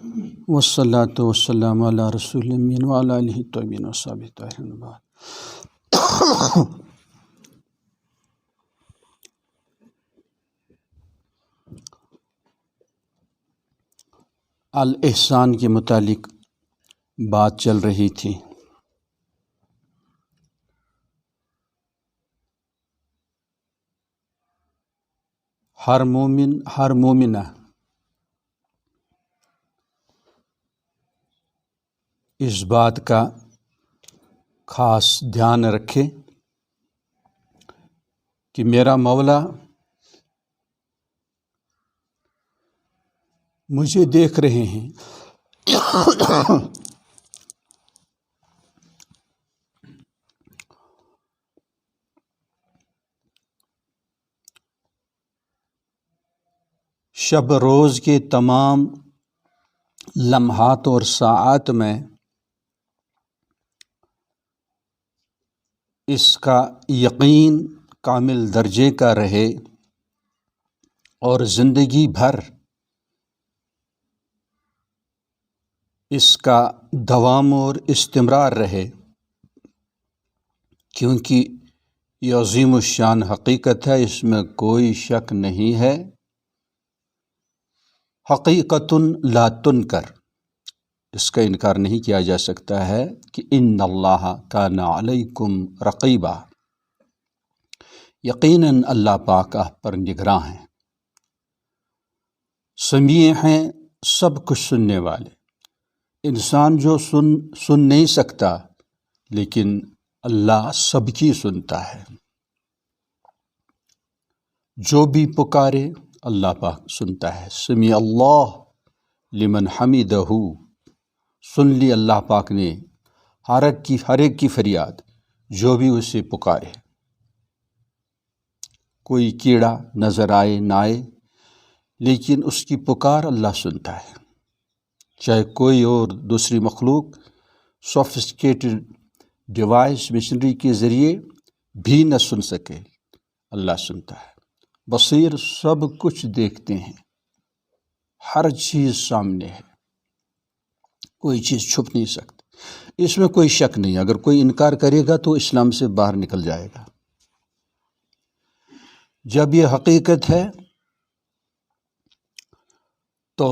والصلاة والسلام علی رسول الامین وعلی آلہ الطیبین وصحبہ الطاہرین بعد۔ الاحسان کے متعلق بات چل رہی تھی۔ ہر مومن ہر مومنہ اس بات کا خاص دھیان رکھے کہ میرا مولا مجھے دیکھ رہے ہیں۔ شب روز کے تمام لمحات اور ساعات میں اس کا یقین کامل درجے کا رہے اور زندگی بھر اس کا دوام اور استمرار رہے، کیونکہ یہ عظیم الشان حقیقت ہے، اس میں کوئی شک نہیں ہے۔ حقیقت لا تنکر، اس کا انکار نہیں کیا جا سکتا ہے کہ ان اللہ کان علیکم رقیبا، یقیناً اللہ پاک آپ پر نگراں ہیں، سمیع ہیں، سب کچھ سننے والے۔ انسان جو سن نہیں سکتا، لیکن اللہ سب کی سنتا ہے۔ جو بھی پکارے اللہ پاک سنتا ہے۔ سمیع اللہ لمن حمدہ، سن لی اللہ پاک نے ہر ایک کی فریاد، جو بھی اسے پکارے۔ کوئی کیڑا نظر آئے نہ آئے، لیکن اس کی پکار اللہ سنتا ہے، چاہے کوئی اور دوسری مخلوق سوفسٹیکیٹڈ ڈیوائس مشینری کے ذریعے بھی نہ سن سکے، اللہ سنتا ہے۔ بصیر، سب کچھ دیکھتے ہیں، ہر چیز سامنے ہے، کوئی چیز چھپ نہیں سکتی، اس میں کوئی شک نہیں۔ اگر کوئی انکار کرے گا تو اسلام سے باہر نکل جائے گا۔ جب یہ حقیقت ہے تو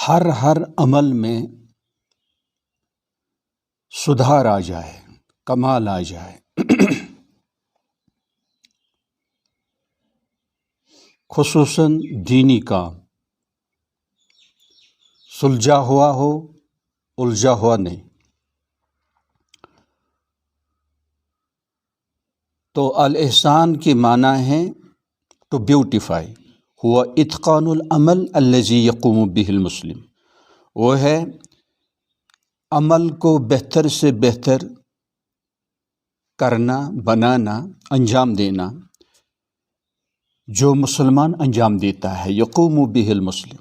ہر عمل میں سدھار آ جائے، کمال آ جائے۔ خصوصاً دینی کام، سلجھا ہوا ہو، الجھا ہوا نہیں۔ تو الاحسان کے معنی ہے ٹو بیوٹیفائی، ہوا اتقان العمل الذی یقوم بہ المسلم، وہ ہے عمل کو بہتر سے بہتر کرنا، بنانا، انجام دینا، جو مسلمان انجام دیتا ہے۔ یقوم بہ المسلم،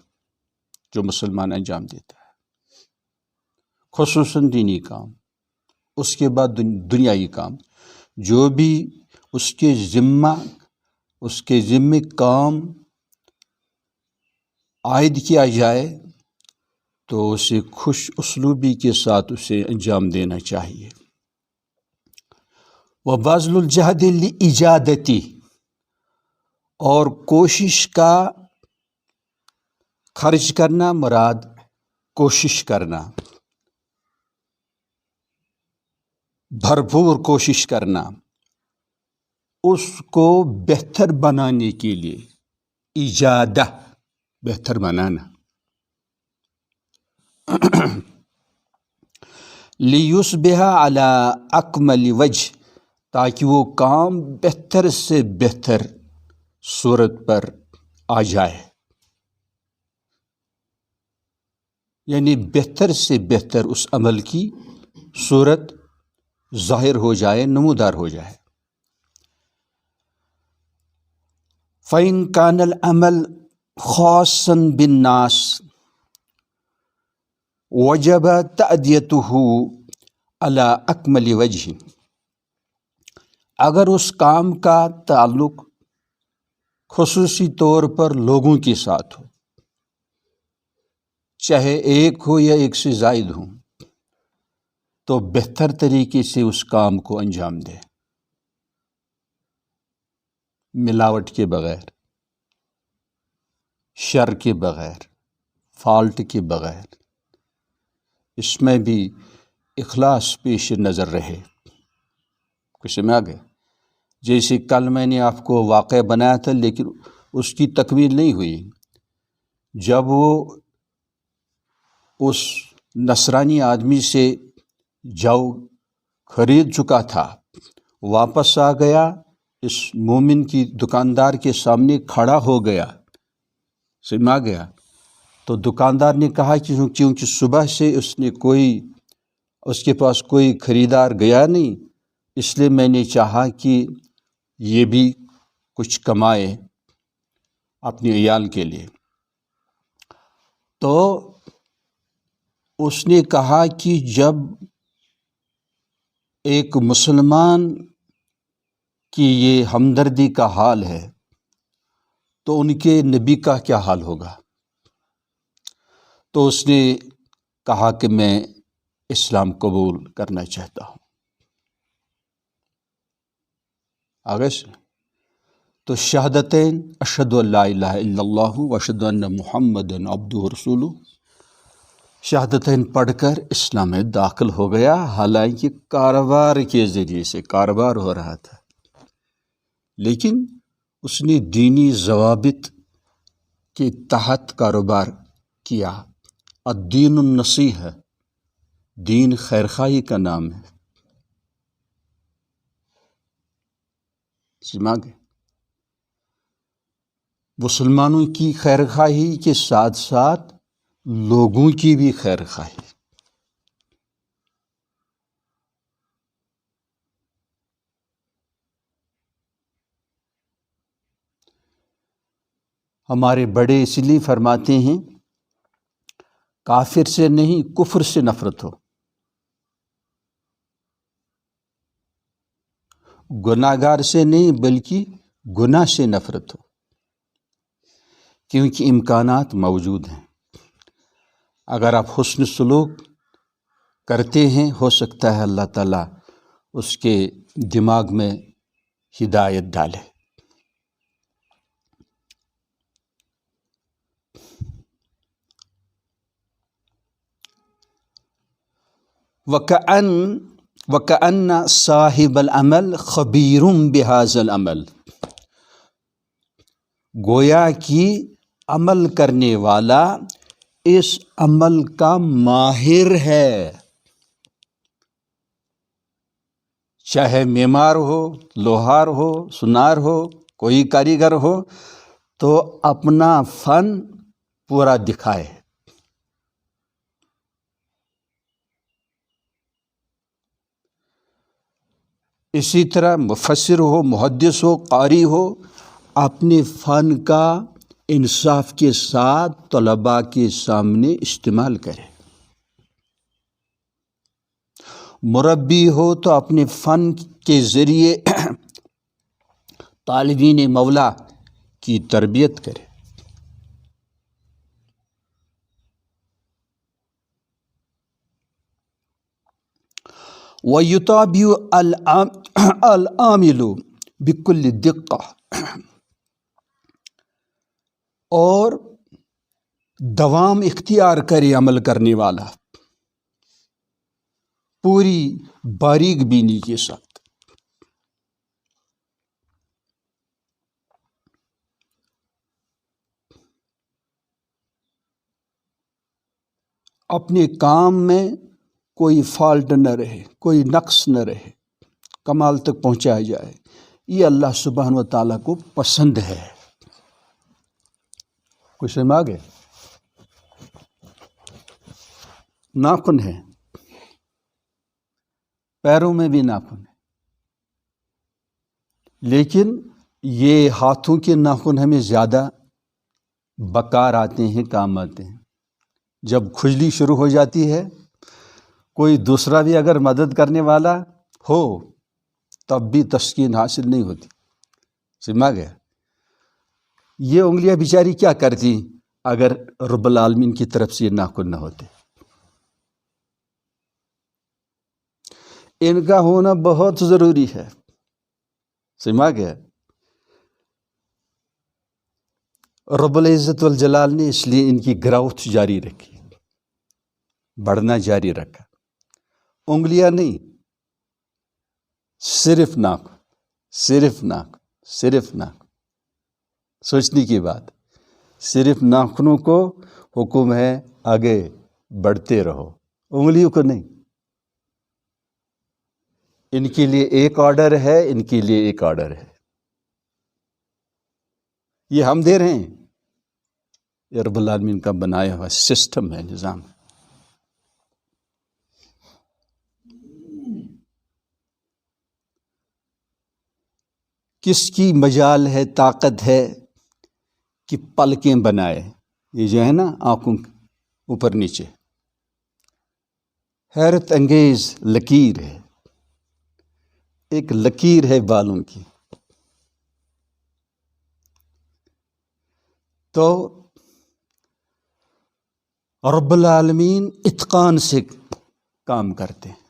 جو مسلمان انجام دیتا ہے، خصوصاً دینی کام، اس کے بعد دنیائی کام، جو بھی اس کے ذمہ کام عائد کیا جائے تو اسے خوش اسلوبی کے ساتھ اسے انجام دینا چاہیے۔ وَبَذْلُ الْجَهْدِ لِإِجَادَتِهِ، اور کوشش کا خرچ کرنا، مراد کوشش کرنا، بھرپور کوشش کرنا، اس کو بہتر بنانے کے لیے، ایجادہ، بہتر بنانا۔ لِيُصْبِحَ عَلَى أَكْمَلِ وَجْهٍ، تاکہ وہ کام بہتر سے بہتر صورت پر آ جائے، یعنی بہتر سے بہتر اس عمل کی صورت ظاہر ہو جائے، نمودار ہو جائے۔ فَإِنْ كَانَ الْعَمَلُ خَاصًا بِالنَّاسِ وَجَبَ تَأْدِيَتُهُ عَلَى أَكْمَلِ وَجْهٍ، اگر اس کام کا تعلق خصوصی طور پر لوگوں کے ساتھ ہو، چاہے ایک ہو یا ایک سے زائد ہوں، تو بہتر طریقے سے اس کام کو انجام دے، ملاوٹ کے بغیر، شر کے بغیر، فالٹ کے بغیر، اس میں بھی اخلاص پیش نظر رہے۔ کچھ سمجھ آ گئے؟ جیسے کل میں نے آپ کو واقعہ بنایا تھا لیکن اس کی تکمیل نہیں ہوئی۔ جب وہ اس نصرانی آدمی سے جو خرید چکا تھا واپس آ گیا، اس مومن کی دکاندار کے سامنے کھڑا ہو گیا، سمجھ آ گیا؟ تو دکاندار نے کہا کہ کیونکہ صبح سے اس کے پاس کوئی خریدار گیا نہیں، اس لیے میں نے چاہا کہ یہ بھی کچھ کمائے اپنے عیال کے لیے۔ تو اس نے کہا کہ جب ایک مسلمان کی یہ ہمدردی کا حال ہے تو ان کے نبی کا کیا حال ہوگا؟ تو اس نے کہا کہ میں اسلام قبول کرنا چاہتا ہوں۔ آگے سے تو شہادتین، اشہد ان لا الہ الا اللہ و اشہد ان محمد عبدہ رسولہ، شہادتین پڑھ کر اسلام میں داخل ہو گیا، حالانکہ کاروبار کے ذریعے سے کاروبار ہو رہا تھا، لیکن اس نے دینی ضوابط کے تحت کاروبار کیا۔ الدین النصیحہ، دین خیرخواہی کا نام ہے، سمجھ گئے؟ مسلمانوں کی خیرخواہی کے ساتھ ساتھ لوگوں کی بھی خیرخواہی۔ ہمارے بڑے اس لیے فرماتے ہیں کافر سے نہیں کفر سے نفرت ہو، گناہ گار سے نہیں بلکہ گناہ سے نفرت ہو، کیونکہ امکانات موجود ہیں۔ اگر آپ حسن سلوک کرتے ہیں، ہو سکتا ہے اللہ تعالیٰ اس کے دماغ میں ہدایت ڈالے۔ وَكَأَنَّ صاحب العمل خبیر بهذا العمل، گویا کہ عمل کرنے والا اس عمل کا ماہر ہے، چاہے معمار ہو، لوہار ہو، سنار ہو، کوئی کاریگر ہو، تو اپنا فن پورا دکھائے۔ اسی طرح مفسر ہو، محدث ہو، قاری ہو، اپنے فن کا انصاف کے ساتھ طلباء کے سامنے استعمال کرے۔ مربی ہو تو اپنے فن کے ذریعے طالبین مولا کی تربیت کرے۔ وَيُتَابِعُ الْعَامِلُ بِكُلِّ دِقَّةٍ، اور دوام اختیار کرے عمل کرنے والا پوری باریک بینی کے ساتھ۔ اپنے کام میں کوئی فالٹ نہ رہے، کوئی نقص نہ رہے، کمال تک پہنچایا جائے، یہ اللہ سبحانہ و تعالیٰ کو پسند ہے۔ کچھ سمجھ آ گئے؟ ناخن ہے، پیروں میں بھی ناخن ہے، لیکن یہ ہاتھوں کے ناخن ہمیں زیادہ بکار آتے ہیں، کام آتے ہیں۔ جب کھجلی شروع ہو جاتی ہے، کوئی دوسرا بھی اگر مدد کرنے والا ہو تب بھی تسکین حاصل نہیں ہوتی، سمجھ گیا؟ یہ انگلیاں بیچاری کیا کرتی؟ اگر رب العالمین کی طرف سے یہ ناخن نہ ہوتے. ان کا ہونا بہت ضروری ہے. سمجھ گیا؟ رب العزت والجلال نے اس لیے ان کی گراوتھ جاری رکھی، بڑھنا جاری رکھا. انگلیاں نہیں، صرف ناخن، صرف ناخن، صرف ناخن. سوچنے کی بات، صرف ناخنوں کو حکم ہے آگے بڑھتے رہو، انگلیوں کو نہیں. ان کے لیے ایک آرڈر ہے، ان کے لیے ایک آرڈر ہے. یہ ہم دے رہے ہیں، یہ رب العالمین کا بنایا ہوا سسٹم ہے، نظام ہے. کس کی مجال ہے، طاقت ہے کہ پلکیں بنائے؟ یہ جو ہے نا آنکھوں اوپر نیچے، حیرت انگیز لکیر ہے، ایک لکیر ہے بالوں کی. تو رب العالمین اتقان سے کام کرتے ہیں،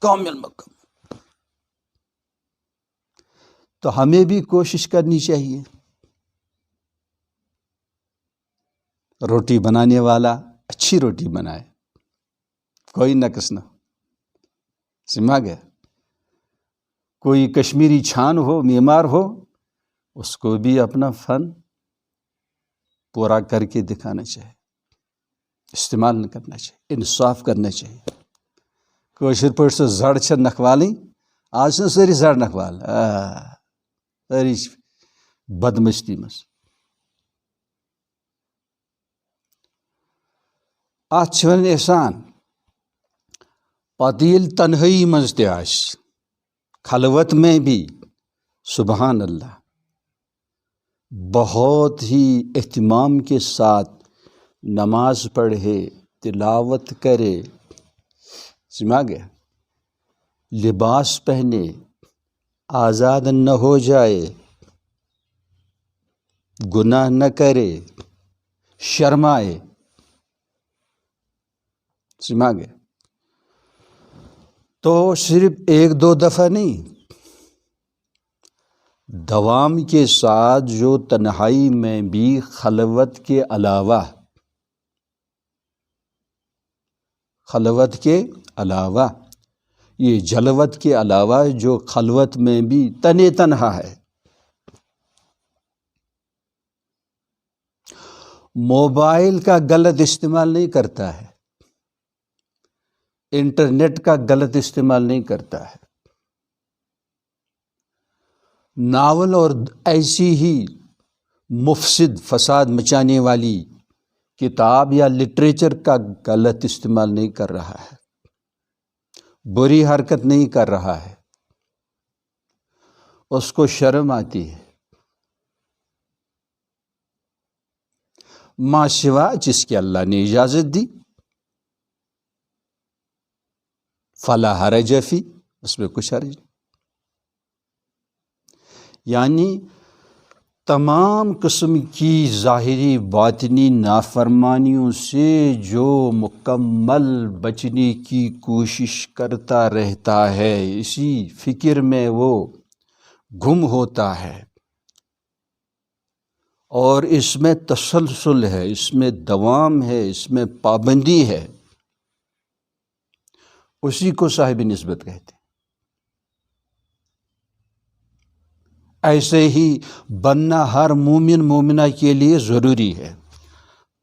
کامل مکمل. تو ہمیں بھی کوشش کرنی چاہیے. روٹی بنانے والا اچھی روٹی بنائے، کوئی نقص نہ. سمجھ گیا؟ کوئی کشمیری چھان ہو، معمار ہو، اس کو بھی اپنا فن پورا کر کے دکھانا چاہیے، استعمال نہ کرنا چاہیے، انصاف کرنا چاہیے. کٲشِر پٲٹھۍ سۄ زڑ چھےٚ نکھوالٕنۍ، آز چھِنہٕ سٲری زڑ نکھوال، سٲری چھِ بدمستی منٛز. اَتھ چھِ وَنان احسان. پتہٕ ییٚلہِ تنہٲیی منٛز تہِ آسہِ، خلوت میں بھی سبحان اللہ بہت ہی اہتمام کے ساتھ نماز پڑھے، تلاوت کرے. سمجھا گیا؟ لباس پہنے، آزاد نہ ہو جائے، گناہ نہ کرے، شرمائے. سمجھا گیا؟ تو صرف ایک دو دفعہ نہیں، دوام کے ساتھ جو تنہائی میں بھی خلوت کے علاوہ یہ جلوت کے علاوہ جو خلوت میں بھی تنہا ہے، موبائل کا غلط استعمال نہیں کرتا ہے، انٹرنیٹ کا غلط استعمال نہیں کرتا ہے، ناول اور ایسی ہی مفسد فساد مچانے والی کتاب یا لٹریچر کا غلط استعمال نہیں کر رہا ہے، بری حرکت نہیں کر رہا ہے. اس کو شرم آتی ہے. ماں سوا جس کی اللہ نے اجازت دی، فلا حرج فی، اس میں کچھ حرج نہیں. یعنی تمام قسم کی ظاہری باطنی نافرمانیوں سے جو مکمل بچنے کی کوشش کرتا رہتا ہے، اسی فکر میں وہ گم ہوتا ہے، اور اس میں تسلسل ہے، اس میں دوام ہے، اس میں پابندی ہے، اسی کو صاحب نسبت کہتے ہیں. ایسے ہی بننا ہر مومن مومنہ کے لیے ضروری ہے،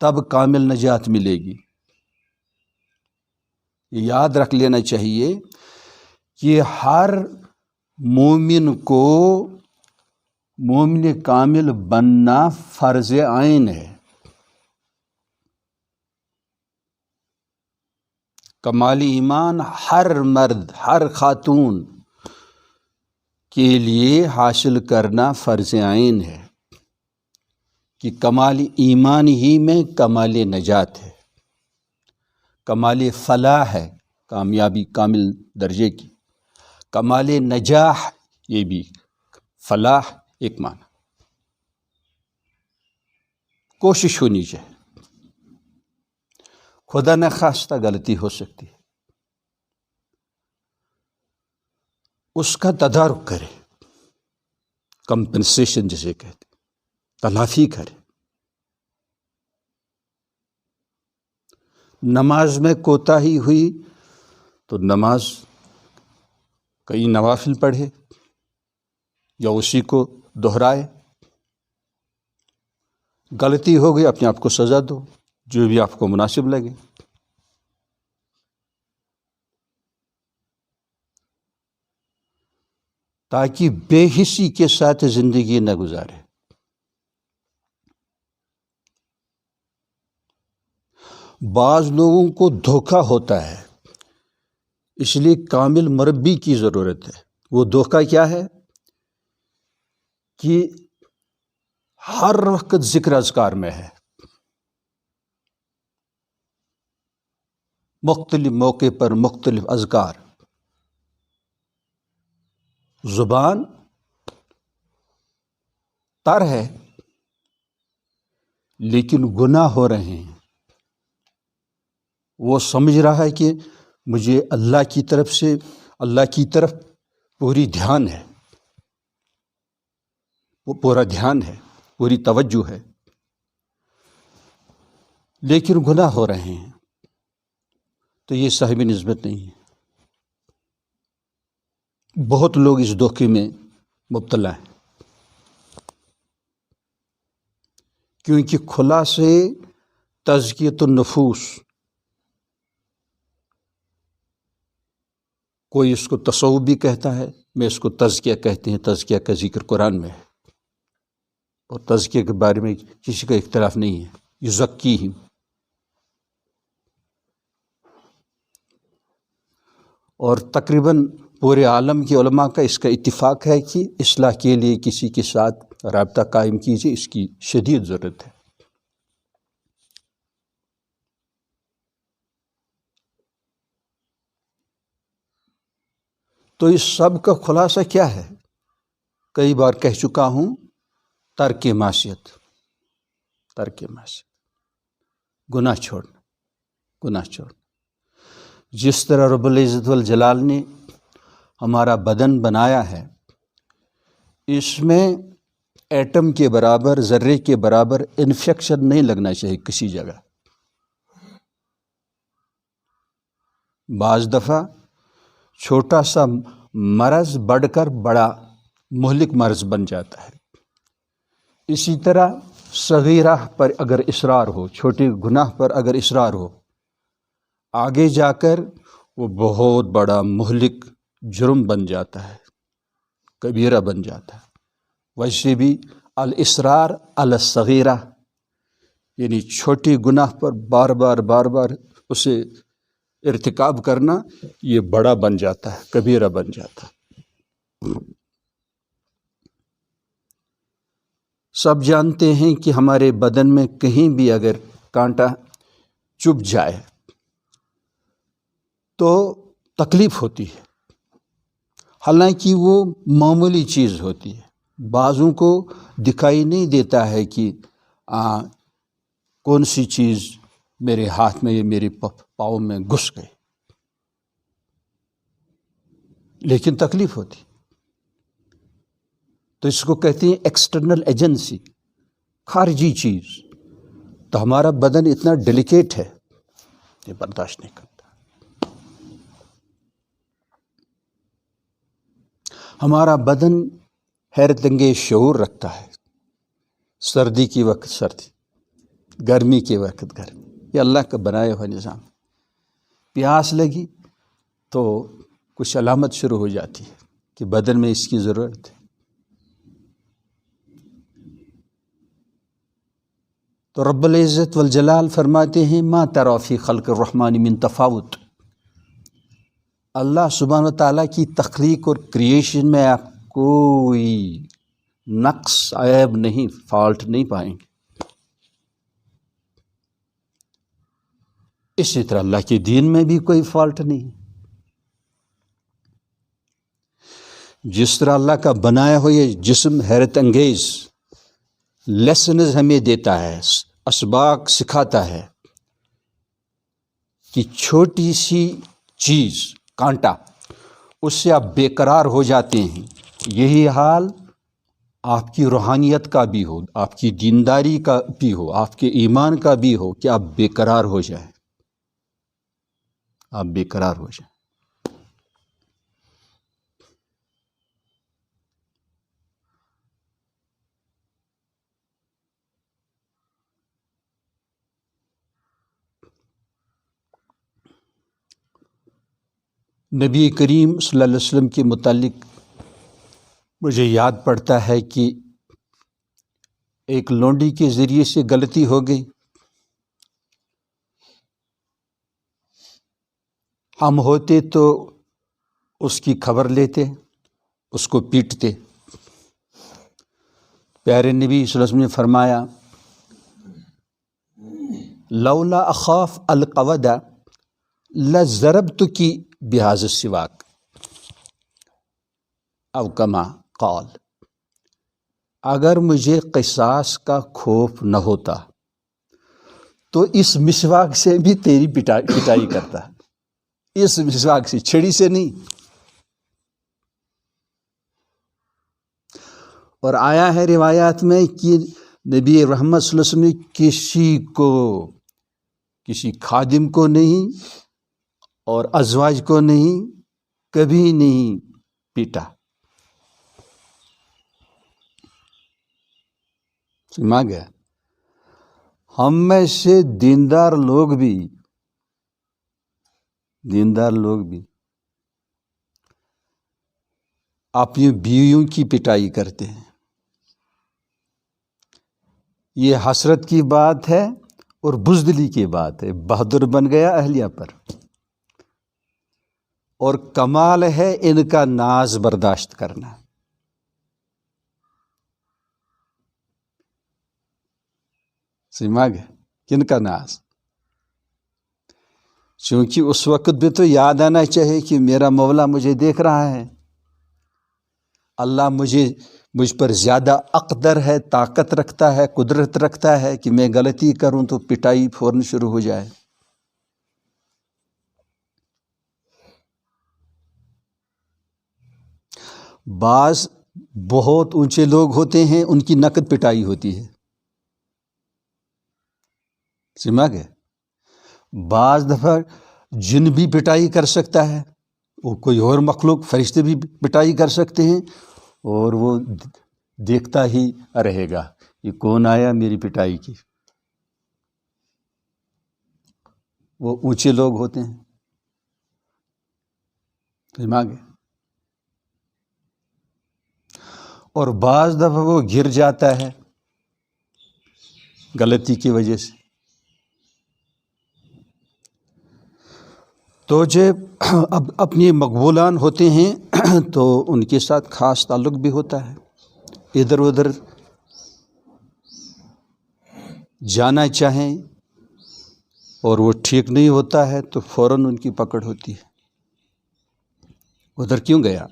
تب کامل نجات ملے گی. یاد رکھ لینا چاہیے کہ ہر مومن کو مومن کامل بننا فرض عین ہے. کمال ایمان ہر مرد، ہر خاتون کے لیے حاصل کرنا فرض عین ہے، کہ کمال ایمان ہی میں کمال نجات ہے، کمال فلاح ہے، کامیابی کامل درجے کی، کمال نجاح یہ بھی فلاح ایک معنی. کوشش ہونی چاہیے. خدا نہ خواستہ غلطی ہو سکتی ہے، اس کا تدارک کرے، کمپنسیشن جسے کہتے، تلافی کرے. نماز میں کوتاہی ہوئی تو نماز کئی نوافل پڑھے یا اسی کو دہرائے. غلطی ہو گئی، اپنے آپ کو سزا دو جو بھی آپ کو مناسب لگے. تاکہ بے حسی کے ساتھ زندگی نہ گزارے. بعض لوگوں کو دھوکہ ہوتا ہے، اس لیے کامل مربی کی ضرورت ہے. وہ دھوکہ کیا ہے کہ ہر وقت ذکر اذکار میں ہے، مختلف موقع پر مختلف اذکار، زبان تر ہے لیکن گناہ ہو رہے ہیں. وہ سمجھ رہا ہے کہ مجھے اللہ کی طرف پوری دھیان ہے، وہ پورا دھیان ہے، پوری توجہ ہے، لیکن گناہ ہو رہے ہیں. تو یہ صاحب نسبت نہیں ہے. بہت لوگ اس دھوکے میں مبتلا ہیں، کیونکہ خلاصے تزکیۃ النفوس، کوئی اس کو تصوف بھی کہتا ہے، میں اس کو تزکیہ کہتے ہیں. تزکیہ کا ذکر قرآن میں ہے، اور تزکیہ کے بارے میں کسی کا اختلاف نہیں ہے. یزکیہم، اور تقریباً پورے عالم کے علماء کا اس کا اتفاق ہے کہ اصلاح کے لیے کسی کے ساتھ رابطہ قائم کیجیے، اس کی شدید ضرورت ہے. تو اس سب کا خلاصہ کیا ہے؟ کئی بار کہہ چکا ہوں، ترک معصیت، گناہ چھوڑنا. جس طرح رب العزت والجلال نے ہمارا بدن بنایا ہے، اس میں ایٹم کے برابر، ذرے کے برابر انفیکشن نہیں لگنا چاہیے کسی جگہ. بعض دفعہ چھوٹا سا مرض بڑھ کر بڑا مہلک مرض بن جاتا ہے. اسی طرح صغیرہ پر اگر اصرار ہو، چھوٹے گناہ پر اگر اصرار ہو، آگے جا کر وہ بہت بڑا مہلک جرم بن جاتا ہے، کبیرہ بن جاتا ہے. ویسے بھی الاصرار علی الصغیرہ، یعنی چھوٹی گناہ پر بار بار اسے ارتکاب کرنا، یہ بڑا بن جاتا ہے، کبیرہ بن جاتا ہے. سب جانتے ہیں کہ ہمارے بدن میں کہیں بھی اگر کانٹا چبھ جائے تو تکلیف ہوتی ہے، حالانکہ وہ معمولی چیز ہوتی ہے. بعضوں کو دکھائی نہیں دیتا ہے کہ کون سی چیز میرے ہاتھ میں، میرے پاؤں میں گھس گئی، لیکن تکلیف ہوتی. تو اس کو کہتے ہیں ایکسٹرنل ایجنسی، خارجی چیز. تو ہمارا بدن اتنا ڈیلیکیٹ ہے، یہ برداشت نہیں کرتا. ہمارا بدن حیرت انگیز شعور رکھتا ہے. سردی کی وقت سردی، گرمی کے وقت گرمی، یہ اللہ کا بنایا ہوا نظام. پیاس لگی تو کچھ علامت شروع ہو جاتی ہے کہ بدن میں اس کی ضرورت ہے. تو رب العزت والجلال فرماتے ہیں ما تری فی خلق الرحمن من تفاوت. اللہ سبحانہ وتعالیٰ کی تخلیق اور کریشن میں آپ کوئی نقص، عیب نہیں، فالٹ نہیں پائیں گے. اسی طرح اللہ کے دین میں بھی کوئی فالٹ نہیں. جس طرح اللہ کا بنایا ہوا یہ جسم حیرت انگیز لیسنز ہمیں دیتا ہے، اسباق سکھاتا ہے کہ چھوٹی سی چیز کانٹا اس سے آپ بے قرار ہو جاتے ہیں. یہی حال آپ کی روحانیت کا بھی ہو، آپ کی دینداری کا بھی ہو، آپ کے ایمان کا بھی ہو کہ آپ بے قرار ہو جائیں، آپ بے قرار ہو جائیں. نبی کریم صلی اللہ علیہ وسلم کے متعلق مجھے یاد پڑتا ہے کہ ایک لونڈی کے ذریعے سے غلطی ہو گئی. ہم ہوتے تو اس کی خبر لیتے، اس کو پیٹتے. پیارے نبی صلی اللہ علیہ وسلم نے فرمایا لولا اخاف القود لضربتکی بہذا السواک او کما قال. اگر مجھے قصاص کا خوف نہ ہوتا تو اس مسواک سے بھی تیری پٹائی کرتا. اس مسواک سے، چھڑی سے نہیں. اور آیا ہے روایات میں کہ نبی رحمت صلی اللہ علیہ وسلم نے کسی خادم کو نہیں اور ازواج کو نہیں کبھی نہیں پیٹا. سمجھ گیا؟ ہم میں سے دیندار لوگ بھی اپنی بیویوں کی پٹائی کرتے ہیں. یہ حسرت کی بات ہے اور بزدلی کی بات ہے. بہادر بن گیا اہلیہ پر، اور کمال ہے ان کا ناز برداشت کرنا. سمجھ گئے؟ کن کا ناز؟ چونکہ اس وقت بھی تو یاد آنا چاہیے کہ میرا مولا مجھے دیکھ رہا ہے، اللہ مجھ پر زیادہ اقدر ہے، طاقت رکھتا ہے، قدرت رکھتا ہے کہ میں غلطی کروں تو پٹائی فوراً شروع ہو جائے. بعض بہت اونچے لوگ ہوتے ہیں، ان کی نقد پٹائی ہوتی ہے. سمجھ گئے؟ بعض دفعہ جن بھی پٹائی کر سکتا ہے، وہ کوئی اور مخلوق فرشتے بھی پٹائی کر سکتے ہیں، اور وہ دیکھتا ہی رہے گا یہ کون آیا میری پٹائی کی. وہ اونچے لوگ ہوتے ہیں. سمجھ گئے؟ اور بعض دفعہ وہ گر جاتا ہے غلطی کی وجہ سے. تو جب اب اپنے مقبولان ہوتے ہیں تو ان کے ساتھ خاص تعلق بھی ہوتا ہے. ادھر ادھر جانا چاہیں اور وہ ٹھیک نہیں ہوتا ہے تو فوراً ان کی پکڑ ہوتی ہے. ادھر کیوں گیا؟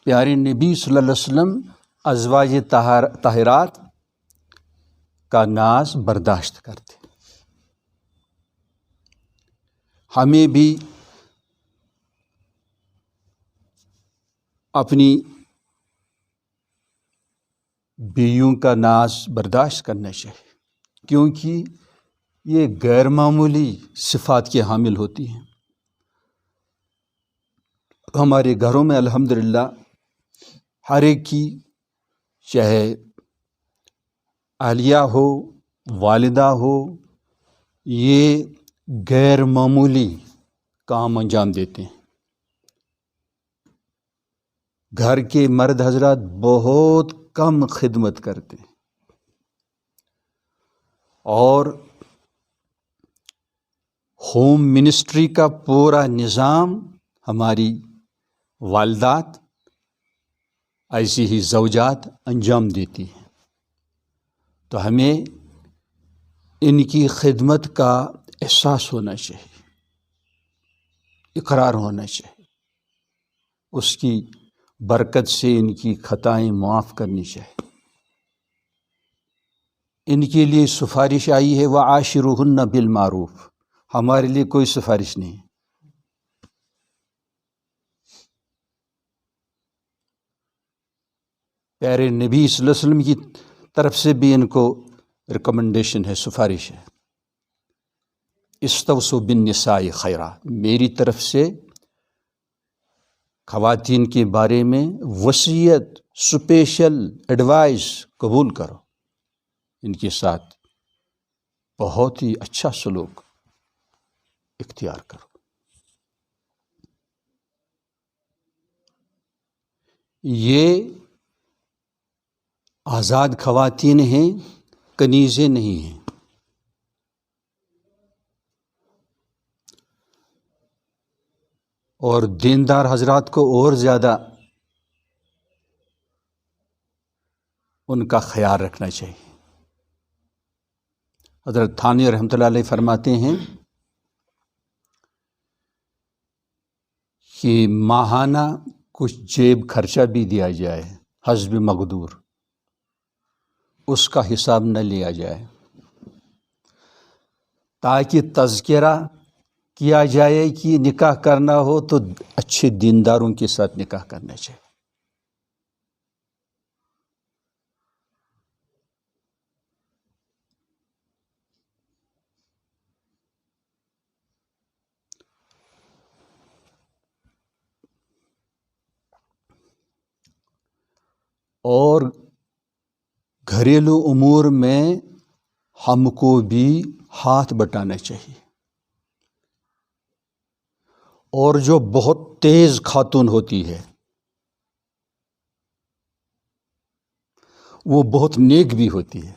پیارے نبی صلی اللہ علیہ وسلم ازواج طاہرات کا ناز برداشت کرتے. ہمیں بھی اپنی بیویوں کا ناز برداشت کرنا چاہیے، کیونکہ یہ غیر معمولی صفات کی حامل ہوتی ہیں. ہمارے گھروں میں الحمدللہ ہر ایک کی، چاہے اہلیہ ہو، والدہ ہو، یہ غیر معمولی کام انجام دیتے ہیں. گھر کے مرد حضرات بہت کم خدمت کرتے ہیں، اور ہوم منسٹری کا پورا نظام ہماری والدات ایسی ہی زوجات انجام دیتی ہیں. تو ہمیں ان کی خدمت کا احساس ہونا چاہیے، اقرار ہونا چاہیے، اس کی برکت سے ان کی خطائیں معاف کرنی چاہیے۔ ان کے لیے سفارش آئی ہے وعاشروہن بالمعروف، ہمارے لیے کوئی سفارش نہیں۔ پیارے نبی صلی اللہ علیہ وسلم کی طرف سے بھی ان کو ریکمنڈیشن ہے، سفارش ہے، استوصوا بالنساء خیرا، میری طرف سے خواتین کے بارے میں وصیت، اسپیشل ایڈوائز قبول کرو، ان کے ساتھ بہت ہی اچھا سلوک اختیار کرو۔ یہ آزاد خواتین ہیں، کنیزیں نہیں ہیں۔ اور دیندار حضرات کو اور زیادہ ان کا خیال رکھنا چاہیے۔ حضرت تھانوی رحمۃ اللہ علیہ فرماتے ہیں کہ ماہانہ کچھ جیب خرچہ بھی دیا جائے حسب مقدور، اس کا حساب نہ لیا جائے، تاکہ تذکرہ کیا جائے کہ نکاح کرنا ہو تو اچھے دینداروں کے ساتھ نکاح کرنا چاہیے۔ اور گھریلو امور میں ہم کو بھی ہاتھ بٹانا چاہیے۔ اور جو بہت تیز خاتون ہوتی ہے وہ بہت نیک بھی ہوتی ہے،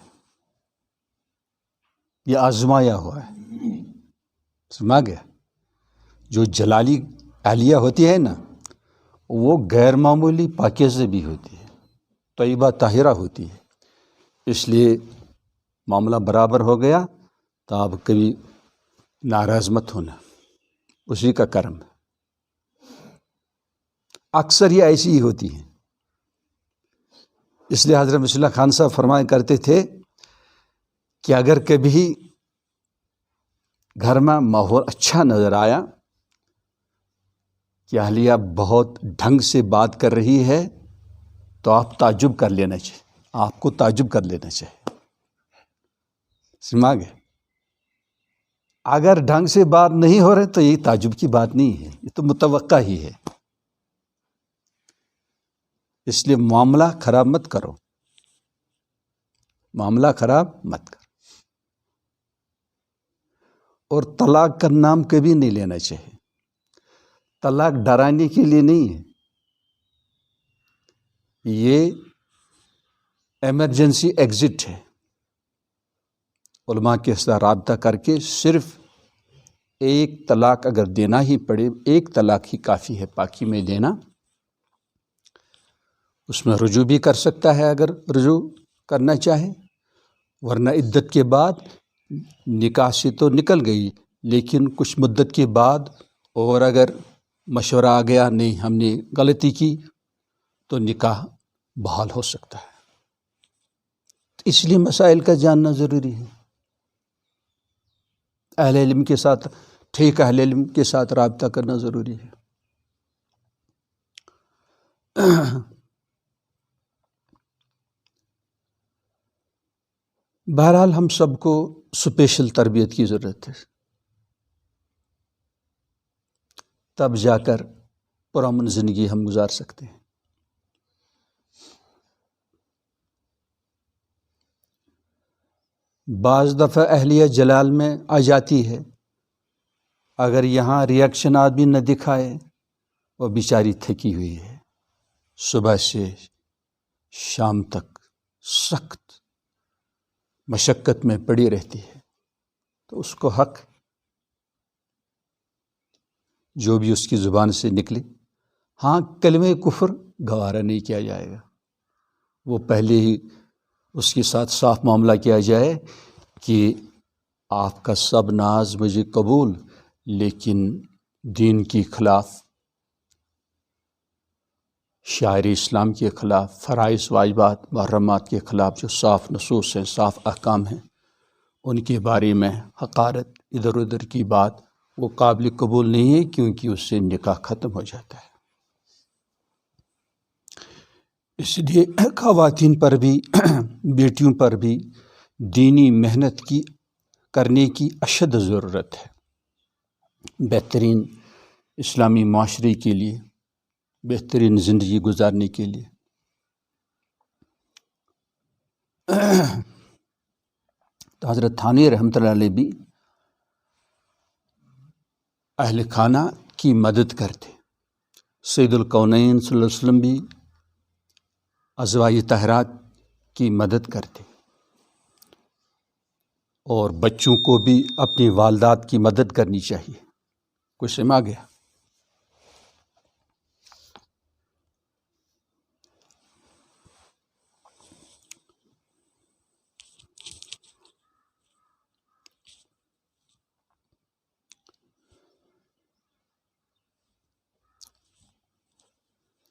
یہ آزمایا ہوا ہے، سمجھ گیا؟ جو جلالی اہلیہ ہوتی ہے نا، وہ غیر معمولی پاکیزہ بھی ہوتی ہے، طیبہ طاہرہ ہوتی ہے، اس لیے معاملہ برابر ہو گیا تو آپ کبھی ناراض مت ہونا، اسی کا کرم ہے۔ اکثر یہ ایسی ہی ہوتی ہیں، اس لیے حضرت مصلی اللہ خان صاحب فرمایا کرتے تھے کہ اگر کبھی گھر میں ماحول اچھا نظر آیا کہ اہلیہ بہت ڈھنگ سے بات کر رہی ہے تو آپ تعجب کر لینا چاہیے، آپ کو تعجب کر لینا چاہیے، سمجھ گئے؟ اگر ڈھنگ سے بات نہیں ہو رہے تو یہ تعجب کی بات نہیں ہے، یہ تو متوقع ہی ہے۔ اس لیے معاملہ خراب مت کرو، معاملہ خراب مت کرو، اور طلاق کا نام کبھی نہیں لینا چاہیے۔ طلاق ڈرانے کے لیے نہیں ہے، یہ ایمرجنسی ایگزٹ ہے۔ علماء کے ساتھ رابطہ کر کے صرف ایک طلاق اگر دینا ہی پڑے، ایک طلاق ہی کافی ہے پاکی میں دینا، اس میں رجوع بھی کر سکتا ہے اگر رجوع کرنا چاہے، ورنہ عدت کے بعد نکاح سے تو نکل گئی، لیکن کچھ مدت کے بعد اور اگر مشورہ آ گیا نہیں ہم نے غلطی کی تو نکاح بحال ہو سکتا ہے۔ اس لیے مسائل کا جاننا ضروری ہے، اہل علم کے ساتھ، ٹھیک اہل علم کے ساتھ رابطہ کرنا ضروری ہے۔ بہرحال ہم سب کو اسپیشل تربیت کی ضرورت ہے، تب جا کر پرامن زندگی ہم گزار سکتے ہیں۔ بعض دفعہ اہلیہ جلال میں آ جاتی ہے، اگر یہاں ریئیکشن آدمی نہ دکھائے، وہ بیچاری تھکی ہوئی ہے، صبح سے شام تک سخت مشقت میں پڑی رہتی ہے، تو اس کو حق جو بھی اس کی زبان سے نکلے، ہاں کلمہ کفر گوارا نہیں کیا جائے گا، وہ پہلے ہی اس کے ساتھ صاف معاملہ کیا جائے کہ آپ کا سب ناز مجھے قبول، لیکن دین کی خلاف شاعر اسلام کے خلاف، فرائض واجبات محرمات کے خلاف جو صاف نصوص ہیں، صاف احکام ہیں، ان کے بارے میں حقارت، ادھر ادھر کی بات وہ قابل قبول نہیں ہے، کیونکہ اس سے نکاح ختم ہو جاتا ہے۔ اس لیے خواتین پر بھی بیٹیوں پر بھی دینی محنت کرنے کی اشد ضرورت ہے، بہترین اسلامی معاشرے کے لیے، بہترین زندگی گزارنے کے لیے۔ تو حضرت تھانوی رحمۃ اللہ علیہ بھی اہل خانہ کی مدد کرتے، سید الکونین صلی اللہ علیہ وسلم بھی ازواج طاہرات کی مدد کرتے، اور بچوں کو بھی اپنی والدات کی مدد کرنی چاہیے۔ کوئی سما گیا؟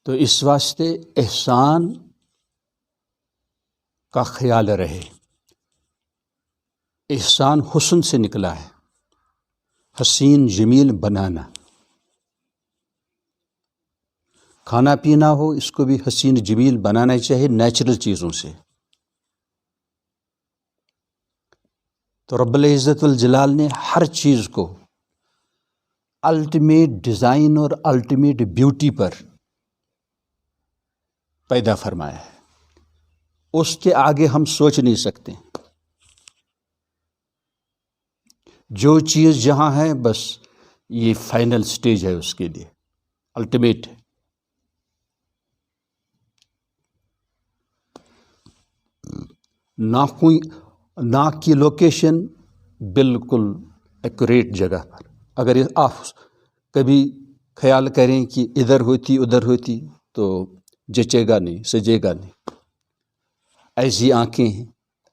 تو اس واسطے احسان کا خیال رہے۔ احسان حسن سے نکلا ہے، حسین جمیل بنانا۔ کھانا پینا ہو، اس کو بھی حسین جمیل بنانا چاہیے نیچرل چیزوں سے۔ تو رب العزت والجلال نے ہر چیز کو الٹیمیٹ ڈیزائن اور الٹیمیٹ بیوٹی پر پیدا فرمایا ہے، اس کے آگے ہم سوچ نہیں سکتے۔ جو چیز جہاں ہے بس یہ فائنل سٹیج ہے، اس کے لیے الٹیمیٹ ہے۔ ناک کی لوکیشن بالکل ایکوریٹ جگہ پر، اگر آپ کبھی خیال کریں کہ ادھر ہوتی ادھر ہوتی تو جچے گا نہیں، سجے گا نہیں۔ ایسی آنکھیں ہیں،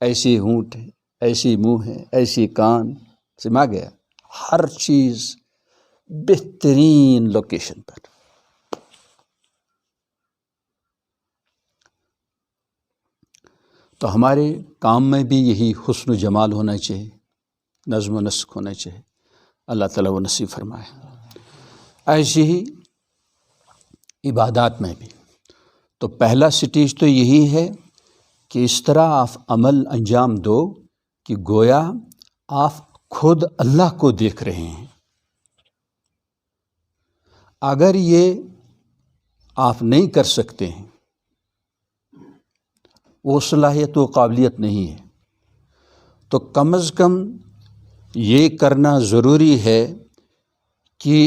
ایسی ہونٹ ہیں، ایسی منہ ہیں، ایسی کان، سما گیا؟ ہر چیز بہترین لوکیشن پر۔ تو ہمارے کام میں بھی یہی حسن و جمال ہونا چاہیے، نظم و نسق ہونا چاہیے۔ اللہ تعالیٰ وہ نصیب فرمائے۔ ایسی ہی عبادات میں بھی تو پہلا سٹیج تو یہی ہے کہ اس طرح آپ عمل انجام دو کہ گویا آپ خود اللہ کو دیکھ رہے ہیں۔ اگر یہ آپ نہیں کر سکتے ہیں، وہ صلاحیت و قابلیت نہیں ہے، تو کم از کم یہ کرنا ضروری ہے کہ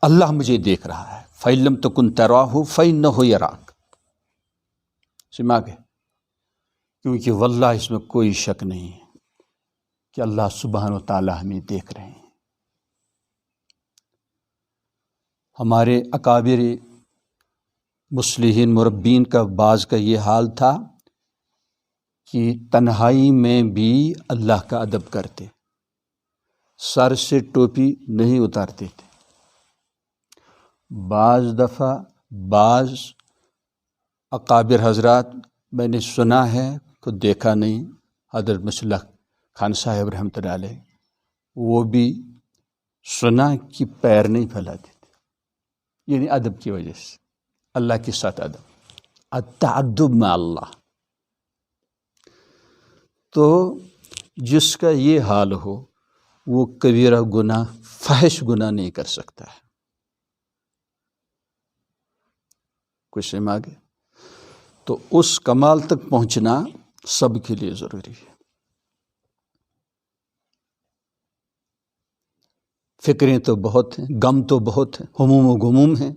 اللہ مجھے دیکھ رہا ہے۔ فَإِن لَمْ تَكُنْ تَرَاهُ فَإِنَّهُ يَرَاكَ، سما گئے؟ کیونکہ واللہ اس میں کوئی شک نہیں ہے کہ اللہ سبحانہ و تعالیٰ ہمیں دیکھ رہے ہیں۔ ہمارے اکابر مصلحین مربین کا بعض کا یہ حال تھا کہ تنہائی میں بھی اللہ کا ادب کرتے، سر سے ٹوپی نہیں اتارتے تھے۔ بعض دفعہ بعض اکابر حضرات میں نے سنا ہے، خود دیکھا نہیں، حضرت مصلح خان صاحب رحمۃ اللہ علیہ، وہ بھی سنا کہ پیر نہیں پھیلاتے تھے، یعنی ادب کی وجہ سے، اللہ کے ساتھ ادب، التعدب مع اللہ۔ تو جس کا یہ حال ہو وہ کبیرہ گناہ، فحش گناہ نہیں کر سکتا ہے۔ کچھ آگے تو اس کمال تک پہنچنا سب کے لیے ضروری ہے۔ فکریں تو بہت ہیں، غم تو بہت ہیں، ہموم و غموم ہیں،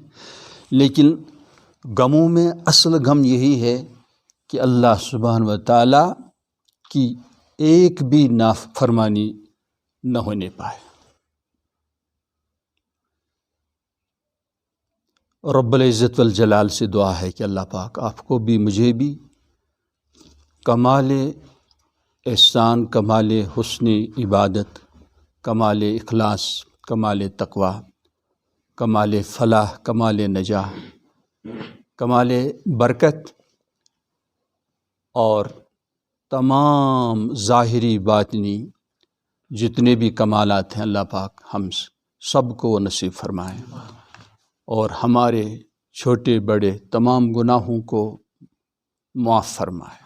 لیکن غموں میں اصل غم یہی ہے کہ اللہ سبحانہ و تعالیٰ کی ایک بھی نافرمانی نہ ہونے پائے۔ رب العزت والجلال سے دعا ہے کہ اللہ پاک آپ کو بھی مجھے بھی کمال احسان، کمال حسن عبادت، کمال اخلاص، کمال تقوی، کمال فلاح، کمال نجاح کمال برکت اور تمام ظاہری باطنی جتنے بھی کمالات ہیں اللہ پاک ہم سب کو وہ نصیب فرمائیں اور ہمارے چھوٹے بڑے تمام گناہوں کو معاف فرمائے،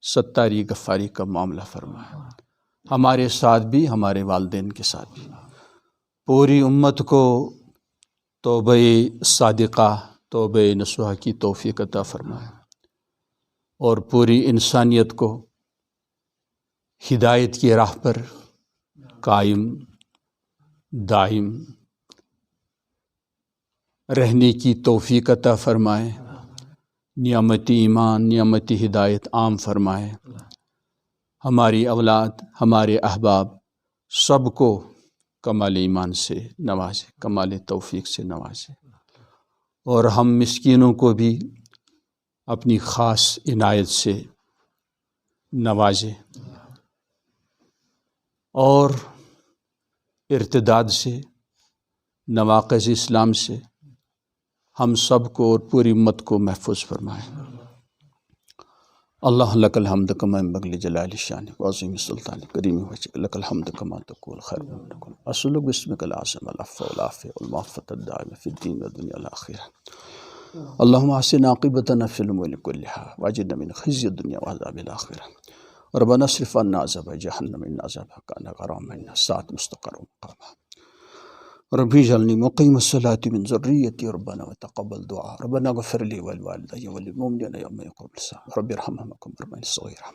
ستاری غفاری کا معاملہ فرمائے، ہمارے ساتھ بھی ہمارے والدین کے ساتھ بھی، پوری امت کو توبہ صادقہ توبہ نصوحہ کی توفیق عطا فرمائے اور پوری انسانیت کو ہدایت کی راہ پر قائم دائم رہنے کی توفیق عطا فرمائے، نعمتی ایمان نعمتی ہدایت عام فرمائے، ہماری اولاد ہمارے احباب سب کو کمال ایمان سے نوازے، کمال توفیق سے نوازے، اور ہم مسکینوں کو بھی اپنی خاص عنایت سے نوازے اور ارتداد سے نواقض اسلام سے ہم سب کو اور پوری امت کو محفوظ فرمائے۔ اللہ لک الحمد کما ينبغي لجلال شانك وعظيم سلطانك كريم وجهك، لك الحمد كما تقول خير من تقول، أسألك باسمك الأعظم العفو والعافية والمعافاة الدائمة في الدين والدنيا والآخرة، اللهم أحسن عاقبتنا في الأمور كلها وأجرنا من خزي الدنيا وعذاب الآخرة، ربنا اصرف عنا عذاب جهنم إن عذابها كان غراما إنها ساءت مستقرا ومقاما، ربي اجعلني مقيم الصلاة من ذريتي ربنا وتقبل دعاء، ربنا اغفر لي ولوالدي وللمؤمنين يوم يقوم الحساب، ربي ارحمهم كما ربياني صغيرا،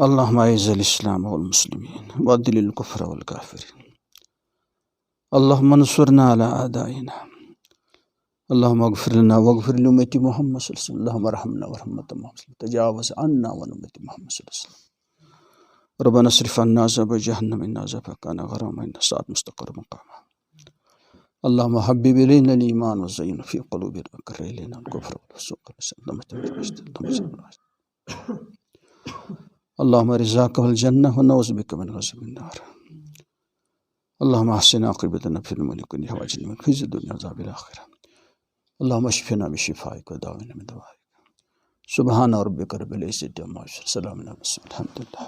اللهم اعز الإسلام والمسلمين وأذل الكفر والكافرين، اللهم انصرنا على أعدائنا، اللهم اغفر لنا واغفر لأمة محمد صلى الله عليه وسلم، اللهم ارحمنا وارحم أمة محمد، تجاوز عنا وعن أمة محمد صلى الله عليه وسلم، ربنا اصرف عنا عذاب جهنم إن عذابها كان غراما إنها ساءت مستقرا مقاما، اللهم حبب إلينا الإيمان وزينه في قلوبنا وكره إلينا الكفر والفسوق والعصيان، اللهم رزاق الجنة ونعوذ بك من غضب النار، اللهم احسن عاقبتنا في الأمور كلها وأجرنا من خزي الدنيا وعذاب الآخرة، اللهم اشفنا بشفائك وداونا من دوائك، سبحان ربك رب العزة عما يصفون، سلام على المرسلين، الحمد لله.